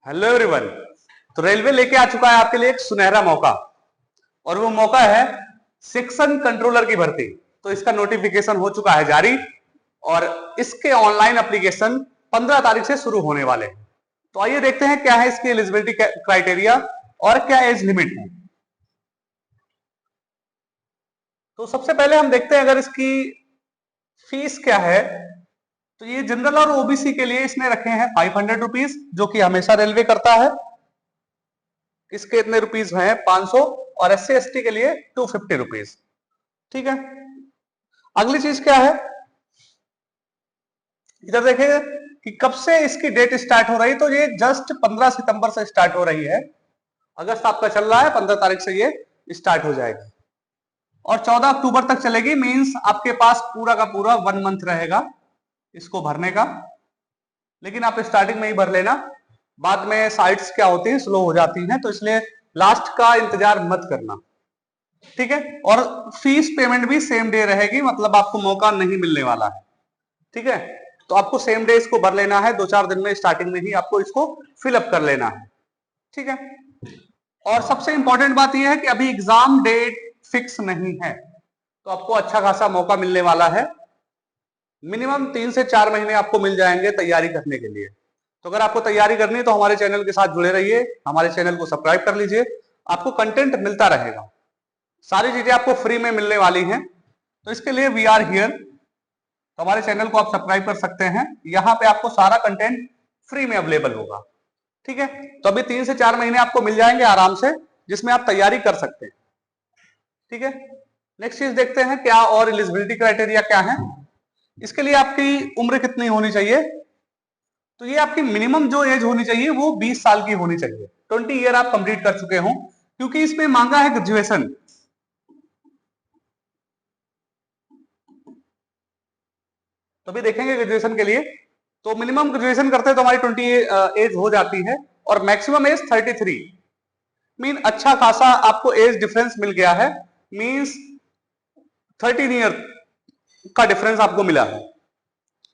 Hello everyone. तो railway लेके आ चुका है आपके लिए एक सुनहरा मौका, और वो मौका है सेक्शन कंट्रोलर की भर्ती। तो इसका नोटिफिकेशन हो चुका है जारी, और इसके ऑनलाइन एप्लीकेशन 15 तारीख से शुरू होने वाले हैं। तो आइए देखते हैं क्या है इसकी एलिजिबिलिटी क्राइटेरिया और क्या एज लिमिट है। तो सबसे पहले हम देखते हैं अगर इसकी फीस क्या है। तो ये जनरल और ओबीसी के लिए इसने रखे हैं 500 रुपीज, जो कि हमेशा रेलवे करता है। इसके इतने रुपीज हैं 500, और एससी एसटी के लिए 250 रुपीज। ठीक है। अगली चीज क्या है, इधर देखिए कि कब से इसकी डेट स्टार्ट हो रही। तो ये जस्ट 15 सितंबर से स्टार्ट हो रही है। अगस्त आपका चल रहा है, 15 तारीख से ये स्टार्ट हो जाएगी और 14 अक्टूबर तक चलेगी। मींस आपके पास पूरा का पूरा 1 मंथ रहेगा इसको भरने का। लेकिन आप स्टार्टिंग में ही भर लेना, बाद में साइट्स क्या होती है स्लो हो जाती हैं, तो इसलिए लास्ट का इंतजार मत करना। ठीक है। और फीस पेमेंट भी सेम डे रहेगी, मतलब आपको मौका नहीं मिलने वाला है। ठीक है। तो आपको सेम डे इसको भर लेना है, 2-4 दिन में स्टार्टिंग में ही आपको इसको फिलअप कर लेना है। ठीक है। और सबसे इंपॉर्टेंट बात यह है कि अभी एग्जाम डेट फिक्स नहीं है, तो आपको अच्छा खासा मौका मिलने वाला है। मिनिमम 3 से 4 महीने आपको मिल जाएंगे तैयारी करने के लिए। तो अगर आपको तैयारी करनी है तो हमारे चैनल के साथ जुड़े रहिए, हमारे चैनल को सब्सक्राइब कर लीजिए। आपको कंटेंट मिलता रहेगा, सारी चीजें आपको फ्री में मिलने वाली हैं। तो इसके लिए वी आर हियर। तो हमारे चैनल को आप सब्सक्राइब कर सकते हैं, यहाँ पे आपको सारा कंटेंट फ्री में अवेलेबल होगा। ठीक है। तो अभी 3 से 4 महीने आपको मिल जाएंगे आराम से, जिसमें आप तैयारी कर सकते हैं। ठीक है। नेक्स्ट चीज देखते हैं क्या और एलिजिबिलिटी क्राइटेरिया क्या है। इसके लिए आपकी उम्र कितनी होनी चाहिए। तो ये आपकी मिनिमम जो एज होनी चाहिए वो 20 साल की होनी चाहिए। 20 ईयर आप कंप्लीट कर चुके हो, क्योंकि इसमें मांगा है ग्रेजुएशन। तो अभी देखेंगे ग्रेजुएशन के लिए। तो मिनिमम ग्रेजुएशन करते हैं तो हमारी 20 एज हो जाती है, और मैक्सिमम एज 33। मीन अच्छा खासा आपको एज डिफरेंस मिल गया है। मीन्स 13 ईयर का डिफरेंस आपको मिला है।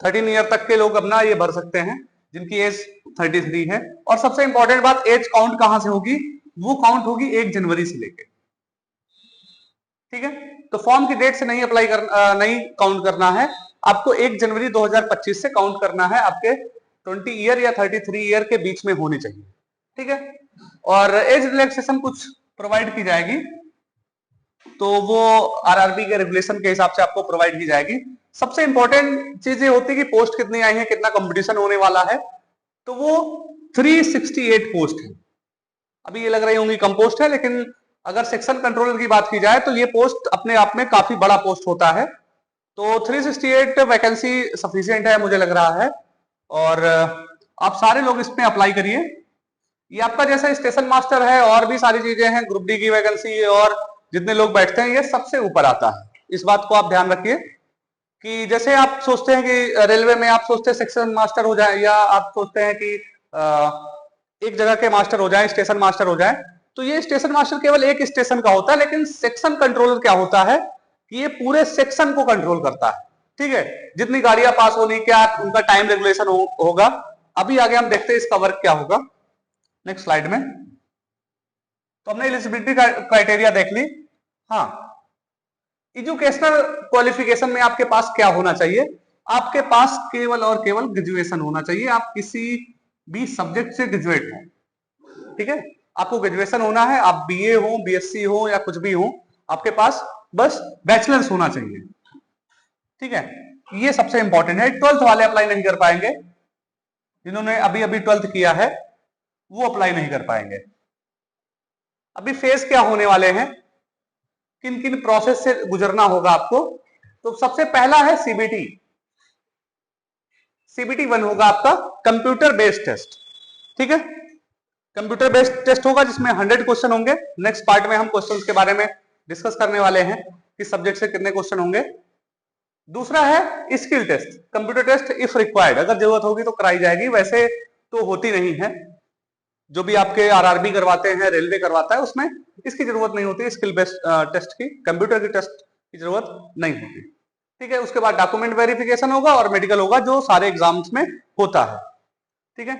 13 ईयर तक के लोग अपना ये भर सकते हैं जिनकी एज 33 है। और सबसे इंपॉर्टेंट बात, एज काउंट कहां से होगी, वो काउंट होगी 1 जनवरी से लेके। ठीक है। तो फॉर्म की डेट से नहीं अप्लाई नहीं काउंट करना है, आपको 1 जनवरी 2025 से काउंट करना है। आपके 20 ईयर या 33 ईयर के बीच में होनी चाहिए। ठीक है। और एज रिलैक्सेशन कुछ प्रोवाइड की जाएगी, तो वो आरआरबी के रेगुलेशन के हिसाब से आपको प्रोवाइड की जाएगी। सबसे इंपॉर्टेंट चीज ये होती है कि पोस्ट कितनी आई है, कितना कंपटीशन होने वाला है। तो वो 368 पोस्ट है। अभी ये लग रही होंगी कम पोस्ट है, लेकिन अगर सेक्शन कंट्रोलर की बात की जाए तो ये पोस्ट अपने आप में काफी बड़ा पोस्ट होता है। तो 368 वैकेंसी सफिशिएंट है मुझे लग रहा है, और आप सारे लोग इसमें अप्लाई करिए। ये आपका जैसा स्टेशन मास्टर है और भी सारी चीजें हैं, ग्रुप डी की वैकेंसी और जितने लोग बैठते हैं ये सबसे ऊपर आता है। इस बात को आप ध्यान रखिए कि जैसे आप सोचते हैं कि रेलवे में आप सोचते हैं सेक्शन मास्टर हो जाए, या आप सोचते हैं कि एक जगह के मास्टर हो जाए, स्टेशन मास्टर हो जाए, तो ये स्टेशन मास्टर केवल एक स्टेशन का होता है। लेकिन सेक्शन कंट्रोलर क्या होता है कि ये पूरे सेक्शन को कंट्रोल करता है। ठीक है। जितनी गाड़ियां पास होनी, क्या उनका टाइम रेगुलेशन होगा। अभी आगे हम देखते हैं इसका वर्क क्या होगा नेक्स्ट स्लाइड में। तो हमने एलिजिबिलिटी क्राइटेरिया देख ली। हाँ, एजुकेशनल क्वालिफिकेशन में आपके पास क्या होना चाहिए, आपके पास केवल और केवल ग्रेजुएशन होना चाहिए। आप किसी भी सब्जेक्ट से ग्रेजुएट हो। ठीक है। आपको ग्रेजुएशन होना है, आप बीए हो, बीएससी हो या कुछ भी हो, आपके पास बस बैचलर्स होना चाहिए। ठीक है। ये सबसे इंपॉर्टेंट है। 12th वाले अप्लाई नहीं कर पाएंगे, जिन्होंने अभी अभी 12th किया है वो अप्लाई नहीं कर पाएंगे। अभी फेज क्या होने वाले हैं, किन किन प्रोसेस से गुजरना होगा आपको। तो सबसे पहला है सीबीटी। सीबीटी 1 होगा आपका कंप्यूटर बेस्ड टेस्ट। ठीक है। कंप्यूटर बेस्ड टेस्ट होगा जिसमें 100 क्वेश्चन होंगे। नेक्स्ट पार्ट में हम क्वेश्चंस के बारे में डिस्कस करने वाले हैं, किस सब्जेक्ट से कितने क्वेश्चन होंगे। दूसरा है skill test, computer test if required, अगर जरूरत होगी तो कराई जाएगी, वैसे तो होती नहीं है। जो भी आपके आरआरबी करवाते हैं, रेलवे करवाता है, उसमें इसकी जरूरत नहीं होती, स्किल बेस्ड टेस्ट की, कंप्यूटर की टेस्ट की जरूरत नहीं होती। ठीक है। उसके बाद डॉक्यूमेंट वेरिफिकेशन होगा और मेडिकल होगा, जो सारे एग्जाम्स में होता है। ठीक है।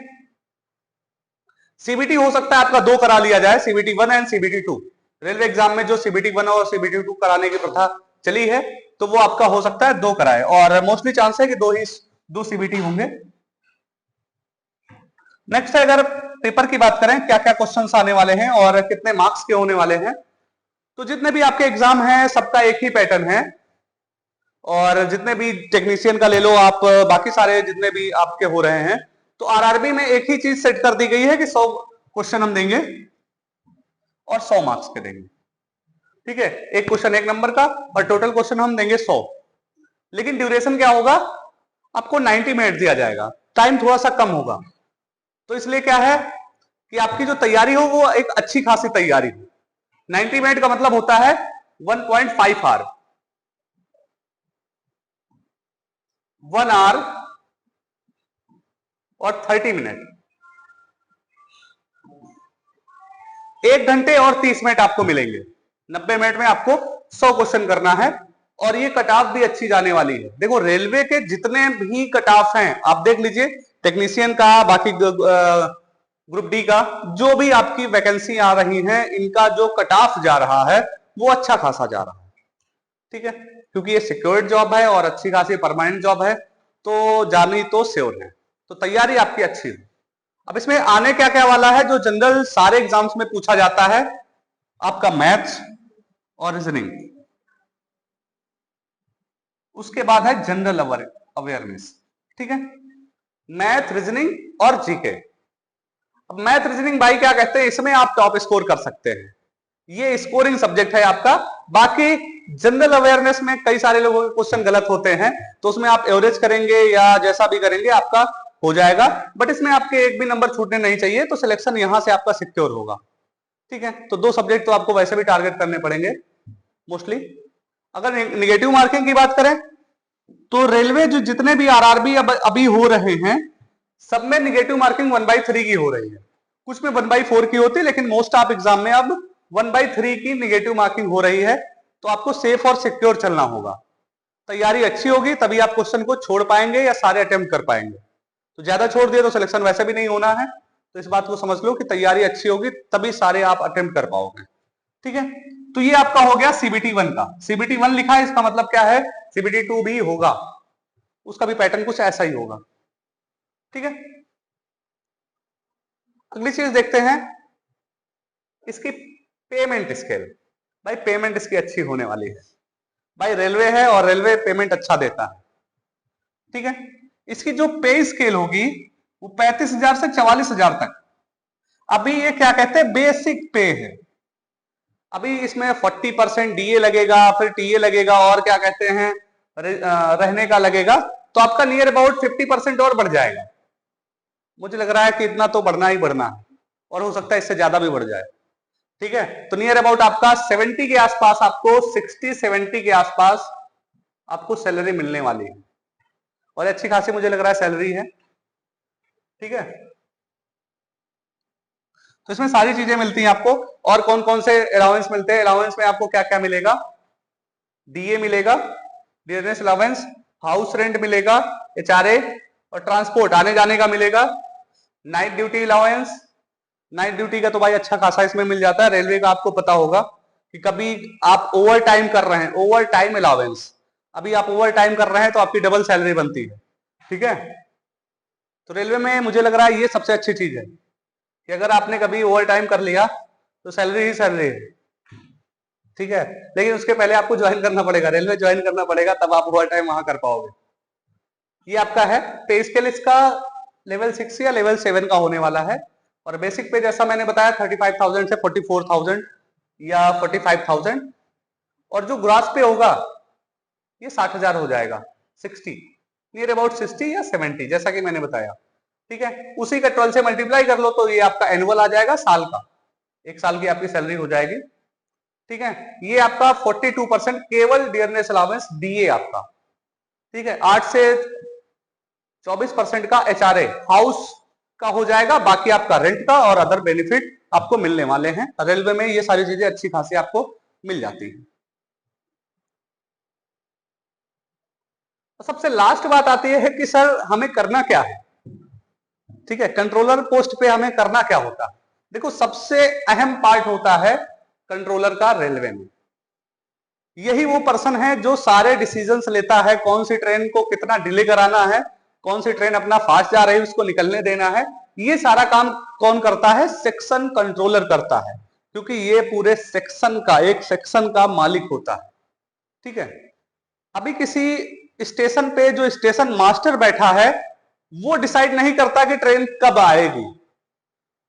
सीबीटी हो सकता है आपका 2 करा लिया जाए, CBT 1 and CBT 2। Railway exam में जो सीबीटी 1 और सीबीटी 2 कराने की प्रथा चली है, तो वो आपका हो सकता है 2 कराए, और मोस्टली चांस है कि 2 सीबीटी होंगे। नेक्स्ट है, अगर पेपर की बात करें क्या क्या क्वेश्चंस आने वाले हैं और कितने मार्क्स के होने वाले हैं, तो जितने भी आपके एग्जाम हैं सबका एक ही पैटर्न है, और जितने भी टेक्नीशियन का ले लो आप, बाकी सारे जितने भी आपके हो रहे हैं, तो आरआरबी में एक ही चीज सेट कर दी गई है कि 100 क्वेश्चन हम देंगे और 100 मार्क्स के देंगे। ठीक है, एक क्वेश्चन 1 नंबर का और टोटल क्वेश्चन हम देंगे 100। लेकिन ड्यूरेशन क्या होगा, आपको 90 मिनट दिया जाएगा, टाइम थोड़ा सा कम होगा। तो इसलिए क्या है कि आपकी जो तैयारी हो वो एक अच्छी खासी तैयारी हो। 90 मिनट का मतलब होता है 1.5 आवर, 1 आवर और 30 मिनट, 1 घंटे और 30 मिनट आपको मिलेंगे। 90 मिनट में आपको 100 क्वेश्चन करना है, और ये कट ऑफ भी अच्छी जाने वाली है। देखो रेलवे के जितने भी कट ऑफ हैं आप देख लीजिए, टेक्नीशियन का, बाकी ग्रुप डी का, जो भी आपकी वैकेंसी आ रही हैं, इनका जो कट ऑफ जा रहा है वो अच्छा खासा जा रहा है। ठीक है, क्योंकि ये सिक्योर्ड जॉब है और अच्छी खासी परमानेंट जॉब है, तो जानी तो श्योर है, तो तैयारी आपकी अच्छी है। अब इसमें आने क्या क्या वाला है, जो जनरल सारे एग्जाम्स में पूछा जाता है, आपका मैथ्स और रीजनिंग, उसके बाद है जनरल अवेयरनेस। ठीक है, मैथ, रीजनिंग और जीके। अब मैथ रीजनिंग भाई क्या कहते हैं, इसमें आप टॉप स्कोर कर सकते हैं, ये स्कोरिंग सब्जेक्ट है आपका। बाकी जनरल अवेयरनेस में कई सारे लोगों के क्वेश्चन गलत होते हैं, तो उसमें आप एवरेज करेंगे या जैसा भी करेंगे आपका हो जाएगा, बट इसमें आपके एक भी नंबर छूटने नहीं चाहिए, तो सिलेक्शन यहां से आपका सिक्योर होगा। ठीक है, तो 2 सब्जेक्ट तो आपको वैसे भी टारगेट करने पड़ेंगे मोस्टली। अगर निगेटिव मार्किंग की बात करें, तो रेलवे जो जितने भी आरआरबी अभी हो रहे हैं, सब में निगेटिव मार्किंग 1/3 की हो रही है। कुछ में 1/4 की होती है, लेकिन मोस्ट ऑफ एग्जाम में अब 1/3 की निगेटिव मार्किंग हो रही है। तो आपको सेफ और सिक्योर चलना होगा, तैयारी अच्छी होगी तभी आप क्वेश्चन को छोड़ पाएंगे या सारे अटेम्प्ट कर पाएंगे। तो ज्यादा छोड़ दिए तो सिलेक्शन वैसे भी नहीं होना है, तो इस बात को समझ लो कि तैयारी अच्छी होगी तभी सारे आप अटेम्प्ट कर पाओगे। ठीक है, तो ये आपका हो गया सीबीटी 1 का। सीबीटी 1 लिखा है, इसका मतलब क्या है, सीबीटी 2 भी होगा, उसका भी पैटर्न कुछ ऐसा ही होगा। ठीक है, अगली चीज देखते हैं इसकी पेमेंट स्केल। भाई पेमेंट इसकी अच्छी होने वाली है, भाई रेलवे है और रेलवे पेमेंट अच्छा देता है। ठीक है, इसकी जो पे स्केल होगी वो 35,000 से 44,000 तक। अभी ये क्या कहते हैं, बेसिक पे है। अभी इसमें 40% डीए लगेगा, फिर टीए लगेगा, और क्या कहते हैं रहने का लगेगा, तो आपका नियर अबाउट 50% और बढ़ जाएगा। मुझे लग रहा है कि इतना तो बढ़ना ही बढ़ना है, और हो सकता है इससे ज्यादा भी बढ़ जाए। ठीक है, तो नियर अबाउट आपका 70 के आसपास, आपको 60-70 के आसपास आपको सैलरी मिलने वाली है, और अच्छी खासी मुझे लग रहा है सैलरी है। ठीक है, तो इसमें सारी चीजें मिलती हैं आपको। और कौन कौन से अलाउंस मिलते हैं, अलाउंस में आपको क्या क्या मिलेगा, डीए मिलेगा, डियरनेस अलाउंस, हाउस रेंट मिलेगा, एचआरए और ट्रांसपोर्ट आने जाने का मिलेगा, night duty allowance. Night duty का तो भाई अच्छा खासा इसमें मिल जाता है। रेलवे का आपको पता होगा कि कभी आप ओवर टाइम कर रहे हैं, ओवर टाइम अलाउंस, अभी आप ओवर टाइम कर रहे हैं तो आपकी डबल सैलरी बनती है। ठीक है, तो रेलवे में मुझे लग रहा है ये सबसे अच्छी चीज है कि अगर आपने कभी ओवर टाइम कर लिया तो सैलरी ही सैलरी है। ठीक है, लेकिन उसके पहले आपको ज्वाइन करना पड़ेगा, रेलवे ज्वाइन करना पड़ेगा, तब आप ओवर टाइम वहां कर पाओगे। ये आपका है पे स्केल, इसका लेवल 6 या लेवल 7 का होने वाला है। और बेसिक पे जैसा मैंने बताया 35,000 से 44,000 या 45,000, और जो ग्रॉस पे होगा ये 60,000 हो जाएगा, 60 नियर अबाउट 60 या 70 जैसा कि मैंने बताया। ठीक है, उसी का 12 से मल्टीप्लाई कर लो तो ये आपका एनुअल आ जाएगा, साल का, 1 साल की आपकी सैलरी हो जाएगी। ठीक है, ये आपका 42% केवल डियरनेस अलाउंस डीए आपका। ठीक है, 8 से 24% का एचआरए हाउस का हो जाएगा, बाकी आपका रेंट का और अदर बेनिफिट आपको मिलने वाले हैं। रेलवे में ये सारी चीजें अच्छी खासी आपको मिल जाती है। सबसे लास्ट बात आती है कि सर हमें करना क्या है। ठीक है, कंट्रोलर पोस्ट पे हमें करना क्या होता है? देखो, सबसे अहम पार्ट होता है कंट्रोलर का रेलवे में। यही वो पर्सन है जो सारे डिसीजंस लेता है, कौन सी ट्रेन को कितना डिले कराना है, कौन सी ट्रेन अपना फास्ट जा रही है उसको निकलने देना है। ये सारा काम कौन करता है? सेक्शन कंट्रोलर करता है, क्योंकि ये पूरे सेक्शन का, एक सेक्शन का मालिक होता है। ठीक है, अभी किसी स्टेशन पे जो स्टेशन मास्टर बैठा है वो डिसाइड नहीं करता कि ट्रेन कब आएगी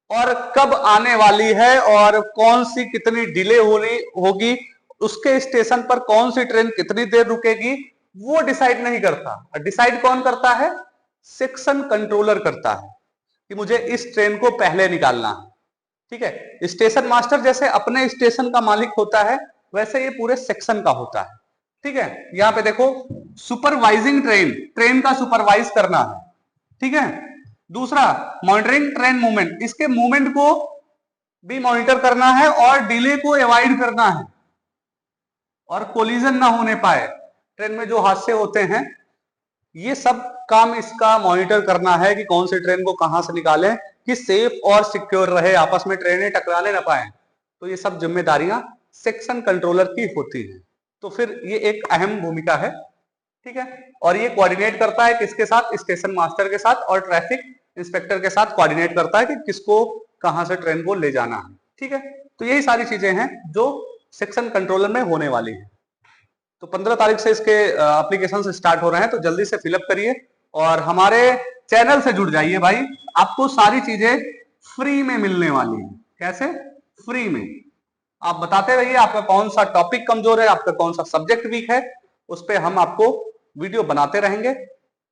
और कब आने वाली है और कौन सी कितनी डिले होगी, उसके स्टेशन पर कौन सी ट्रेन कितनी देर रुकेगी, वो डिसाइड नहीं करता। डिसाइड कौन करता है? सेक्शन कंट्रोलर करता है कि मुझे इस ट्रेन को पहले निकालना है। ठीक है, स्टेशन मास्टर जैसे अपने स्टेशन का मालिक होता है, वैसे ये पूरे सेक्शन का होता है। ठीक है, यहां पे देखो, सुपरवाइजिंग ट्रेन, ट्रेन का सुपरवाइज करना है। ठीक है, दूसरा मॉनिटरिंग ट्रेन मूवमेंट, इसके मूवमेंट को भी मॉनिटर करना है और डिले को अवॉइड करना है और कोलिजन ना होने पाए। ट्रेन में जो हादसे होते हैं, ये सब काम इसका मॉनिटर करना है कि कौन सी ट्रेन को कहां से निकालें कि सेफ और सिक्योर रहे, आपस में ट्रेनें टकराने ना पाए। तो ये सब जिम्मेदारियां सेक्शन कंट्रोलर की होती हैं। तो फिर ये एक अहम भूमिका है। ठीक है, और ये कोऑर्डिनेट करता है किसके साथ? स्टेशन मास्टर के साथ, और ट्रैफिक इंस्पेक्टर के साथ कोऑर्डिनेट करता है कि किसको कहां से ट्रेन को ले जाना है। ठीक है, तो यही सारी चीजें हैं जो सेक्शन कंट्रोलर में होने वाली है। तो 15 तारीख से इसके एप्लीकेशन स्टार्ट हो रहे हैं, तो जल्दी से फिलअप करिए और हमारे चैनल से जुड़ जाइए भाई। आपको सारी चीजें फ्री में मिलने वाली है। कैसे? फ्री में। आप बताते रहिए आपका कौन सा टॉपिक कमजोर है, आपका कौन सा सब्जेक्ट वीक है, उस पर हम आपको वीडियो बनाते रहेंगे।